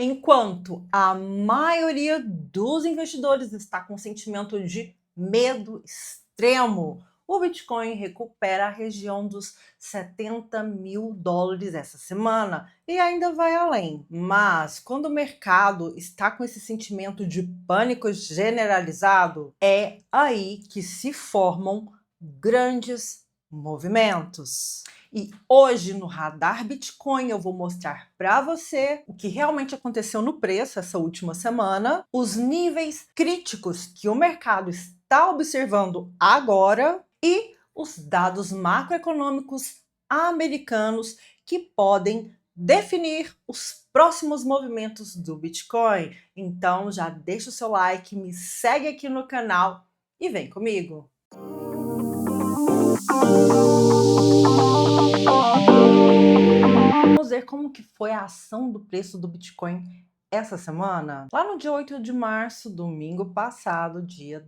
Enquanto a maioria dos investidores está com sentimento de medo extremo, o Bitcoin recupera a região dos 70 mil dólares essa semana e ainda vai além. Mas quando o mercado está com esse sentimento de pânico generalizado, é aí que se formam grandes movimentos. E hoje no Radar Bitcoin eu vou mostrar para você o que realmente aconteceu no preço essa última semana, os níveis críticos que o mercado está observando agora e os dados macroeconômicos americanos que podem definir os próximos movimentos do Bitcoin. Então já deixa o seu like, me segue aqui no canal e vem comigo. Vamos ver como que foi a ação do preço do Bitcoin essa semana. Lá no dia 8 de março, domingo passado, dia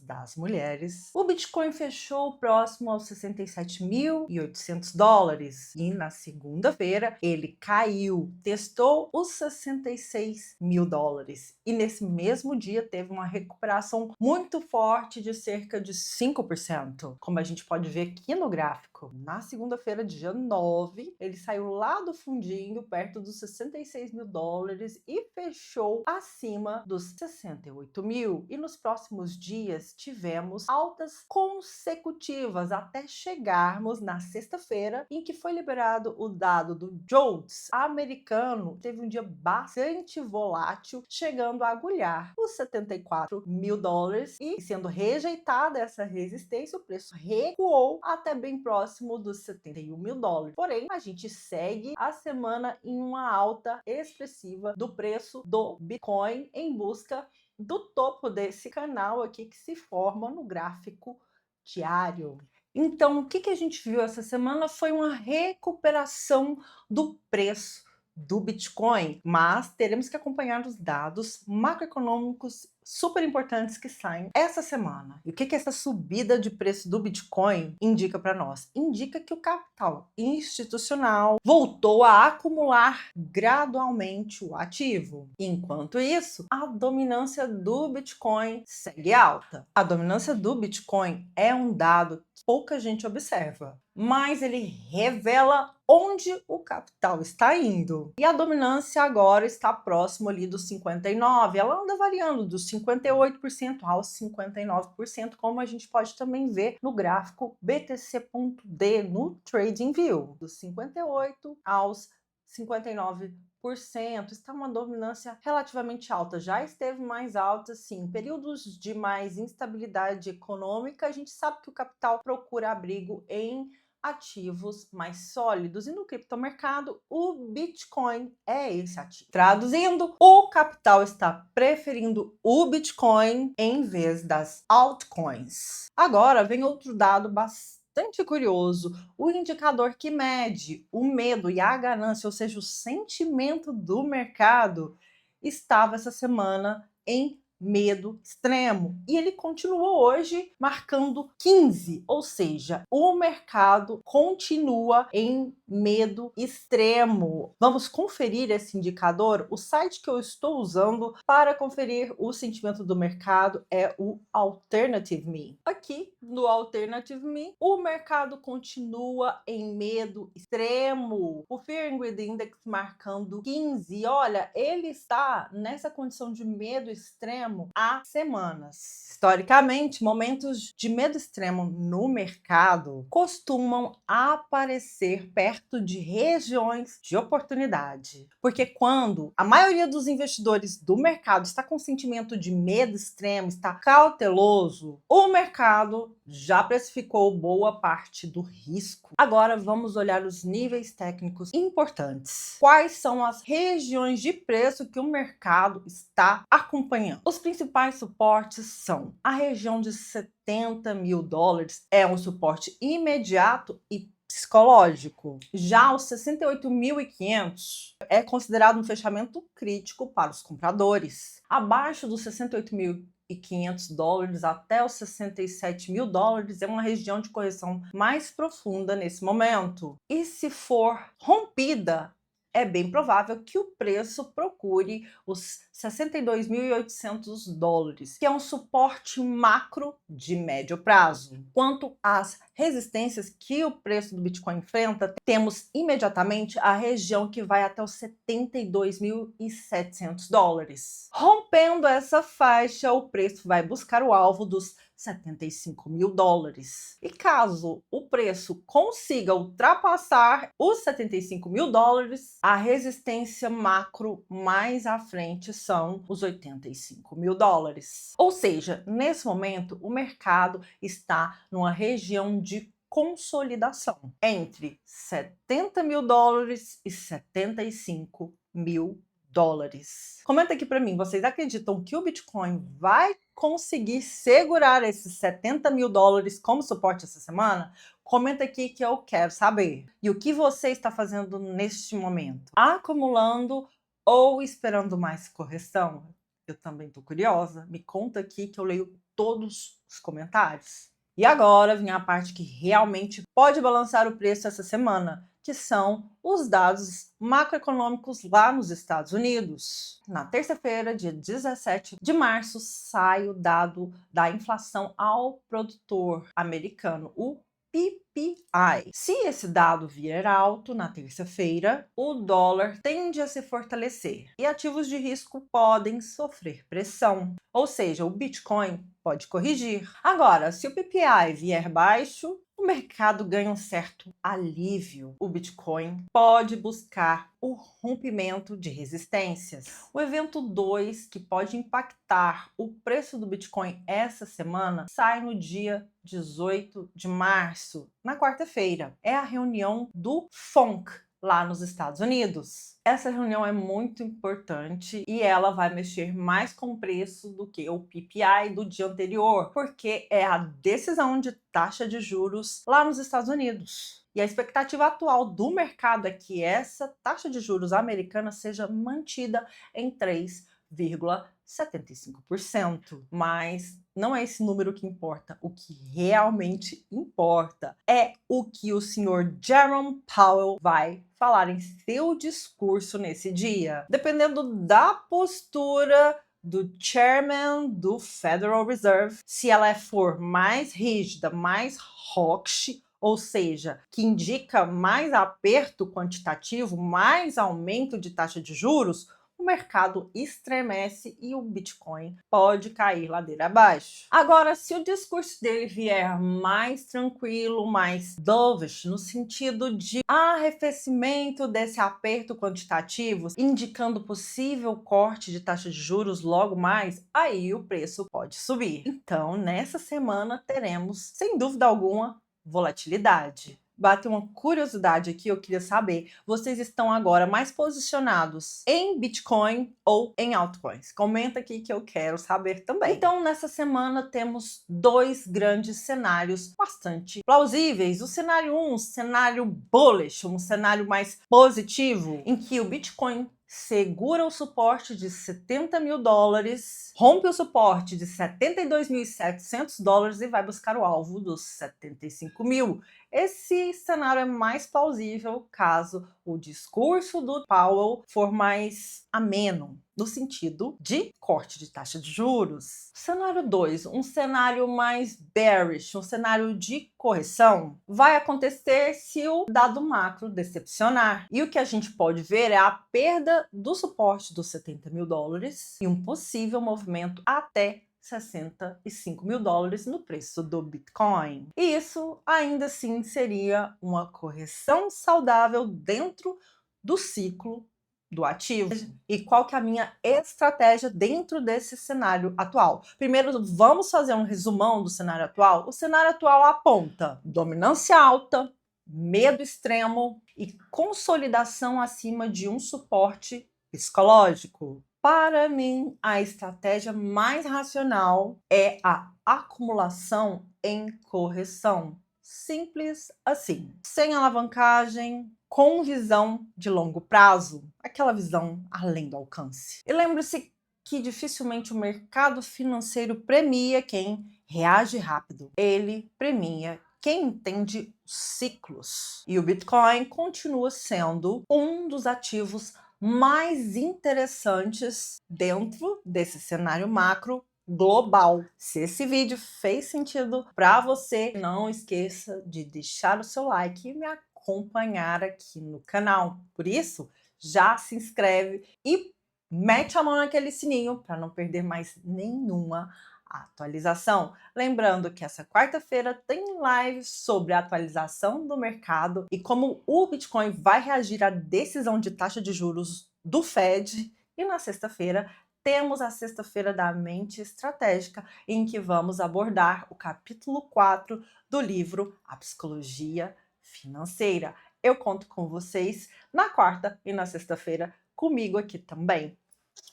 das mulheres, o Bitcoin fechou próximo aos 67.800 dólares e na segunda-feira ele caiu, testou os 66 mil dólares e nesse mesmo dia teve uma recuperação muito forte de cerca de 5%, como a gente pode ver aqui no gráfico. Na segunda-feira, dia 9, ele saiu lá do fundinho, perto dos 66 mil dólares e fechou acima dos 68 mil. E nos próximos dias tivemos altas consecutivas até chegarmos na sexta-feira, em que foi liberado o dado do JOLTS americano. Teve um dia bastante volátil, chegando a agulhar os 74 mil dólares e sendo rejeitada essa resistência, o preço recuou até bem próximo dos 71 mil dólares. Porém, a gente segue a semana em uma alta expressiva do preço do Bitcoin em busca do topo desse canal aqui que se forma no gráfico diário. Então, o que a gente viu essa semana foi uma recuperação do preço do Bitcoin, mas teremos que acompanhar os dados macroeconômicos super importantes que saem essa semana. E o que essa subida de preço do Bitcoin indica para nós? Indica que o capital institucional voltou a acumular gradualmente o ativo. Enquanto isso, a dominância do Bitcoin segue alta. A dominância do Bitcoin é um dado que pouca gente observa, mas ele revela onde o capital está indo. E a dominância agora está próximo ali dos 59%. Ela anda variando dos 58% aos 59%, como a gente pode também ver no gráfico BTC.D no TradingView. Dos 58% aos 59%, está uma dominância relativamente alta. Já esteve mais alta, sim. Em períodos de mais instabilidade econômica, a gente sabe que o capital procura abrigo em ativos mais sólidos e no criptomercado o Bitcoin é esse ativo. Traduzindo, o capital está preferindo o Bitcoin em vez das altcoins. Agora vem outro dado bastante curioso, o indicador que mede o medo e a ganância, ou seja, o sentimento do mercado, estava essa semana em medo extremo. E ele continuou hoje marcando 15, ou seja, o mercado continua em medo extremo. Vamos conferir esse indicador? O site que eu estou usando para conferir o sentimento do mercado é o Alternative Me. Aqui no Alternative Me, o mercado continua em medo extremo. O Fear and Greed Index marcando 15. Olha, ele está nessa condição de medo extremo há semanas. Historicamente, momentos de medo extremo no mercado costumam aparecer perto de regiões de oportunidade. Porque quando a maioria dos investidores do mercado está com sentimento de medo extremo, está cauteloso, o mercado já precificou boa parte do risco. Agora vamos olhar os níveis técnicos importantes. Quais são as regiões de preço que o mercado está acompanhando? Os principais suportes são a região de 70 mil dólares, é um suporte imediato e psicológico. Já os 68.500 é considerado um fechamento crítico para os compradores. Abaixo dos 68.500 dólares até os 67 mil dólares é uma região de correção mais profunda nesse momento. E se for rompida é bem provável que o preço procure os 62.800 dólares, que é um suporte macro de médio prazo. Quanto às resistências que o preço do Bitcoin enfrenta, temos imediatamente a região que vai até os 72.700 dólares. Rompendo essa faixa, o preço vai buscar o alvo dos 75 mil dólares. E caso o preço consiga ultrapassar os 75 mil dólares, a resistência macro mais à frente são os 85 mil dólares. Ou seja, nesse momento, o mercado está numa região de consolidação entre 70 mil dólares e 75 mil dólares. Comenta aqui para mim, vocês acreditam que o Bitcoin vai conseguir segurar esses 70 mil dólares como suporte essa semana? Comenta aqui que eu quero saber. E o que você está fazendo neste momento? Acumulando ou esperando mais correção? Eu também estou curiosa. Me conta aqui que eu leio todos os comentários. E agora vem a parte que realmente pode balançar o preço essa semana, que são os dados macroeconômicos lá nos Estados Unidos. Na terça-feira, dia 17 de março, sai o dado da inflação ao produtor americano, o PPI. Se esse dado vier alto na terça-feira, o dólar tende a se fortalecer e ativos de risco podem sofrer pressão, ou seja, o Bitcoin pode corrigir. Agora, se o PPI vier baixo, o mercado ganha um certo alívio. O Bitcoin pode buscar o rompimento de resistências. O evento 2, que pode impactar o preço do Bitcoin essa semana, sai no dia 18 de março, na quarta-feira. É a reunião do FONC, lá nos Estados Unidos. Essa reunião é muito importante e ela vai mexer mais com o preço do que o PPI do dia anterior, porque é a decisão de taxa de juros lá nos Estados Unidos. E a expectativa atual do mercado é que essa taxa de juros americana seja mantida em 3,75%. Mas não é esse número que importa. O que realmente importa é o que o senhor Jerome Powell vai falar em seu discurso nesse dia. Dependendo da postura do chairman do Federal Reserve, se ela for mais rígida, mais hawkish, ou seja, que indica mais aperto quantitativo, mais aumento de taxa de juros, o mercado estremece e o Bitcoin pode cair ladeira abaixo. Agora, se o discurso dele vier mais tranquilo, mais dovish, no sentido de arrefecimento desse aperto quantitativo, indicando possível corte de taxa de juros logo mais, aí o preço pode subir. Então, nessa semana teremos, sem dúvida alguma, volatilidade. Bateu uma curiosidade aqui, eu queria saber, vocês estão agora mais posicionados em Bitcoin ou em altcoins? Comenta aqui que eu quero saber também. Então, nessa semana temos dois grandes cenários bastante plausíveis. O cenário 1, cenário bullish, um cenário mais positivo, em que o Bitcoin segura o suporte de 70 mil dólares, rompe o suporte de 72.700 dólares e vai buscar o alvo dos 75 mil. Esse cenário é mais plausível caso o discurso do Powell for mais ameno, no sentido de corte de taxa de juros. Cenário 2, um cenário mais bearish, um cenário de correção, vai acontecer se o dado macro decepcionar. E o que a gente pode ver é a perda do suporte dos 70 mil dólares e um possível movimento até 65 mil dólares no preço do Bitcoin. E isso ainda assim seria uma correção saudável dentro do ciclo do ativo. E qual que é a minha estratégia dentro desse cenário atual? Primeiro, vamos fazer um resumão do cenário atual. O cenário atual aponta dominância alta, medo extremo e consolidação acima de um suporte psicológico. Para mim, a estratégia mais racional é a acumulação em correção. Simples assim. Sem alavancagem, com visão de longo prazo. Aquela visão além do alcance. E lembre-se que dificilmente o mercado financeiro premia quem reage rápido. Ele premia quem entende ciclos. E o Bitcoin continua sendo um dos ativos mais interessantes dentro desse cenário macro global. Se esse vídeo fez sentido para você, não esqueça de deixar o seu like e me acompanhar aqui no canal. Por isso, já se inscreve e mete a mão naquele sininho para não perder mais nenhuma atualização. Lembrando que essa quarta-feira tem live sobre a atualização do mercado e como o Bitcoin vai reagir à decisão de taxa de juros do Fed. E na sexta-feira temos a sexta-feira da mente estratégica, em que vamos abordar o capítulo 4 do livro A Psicologia Financeira. Eu conto com vocês na quarta e na sexta-feira comigo aqui também.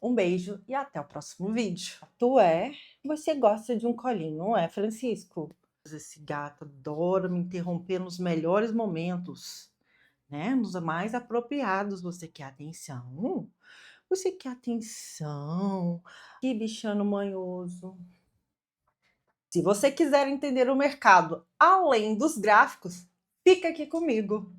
Um beijo e até o próximo vídeo. Você gosta de um colinho, não é, Francisco? Esse gato adora me interromper nos melhores momentos, né? Nos mais apropriados. Você quer atenção? Você quer atenção? Que bichano manhoso. Se você quiser entender o mercado além dos gráficos, fica aqui comigo.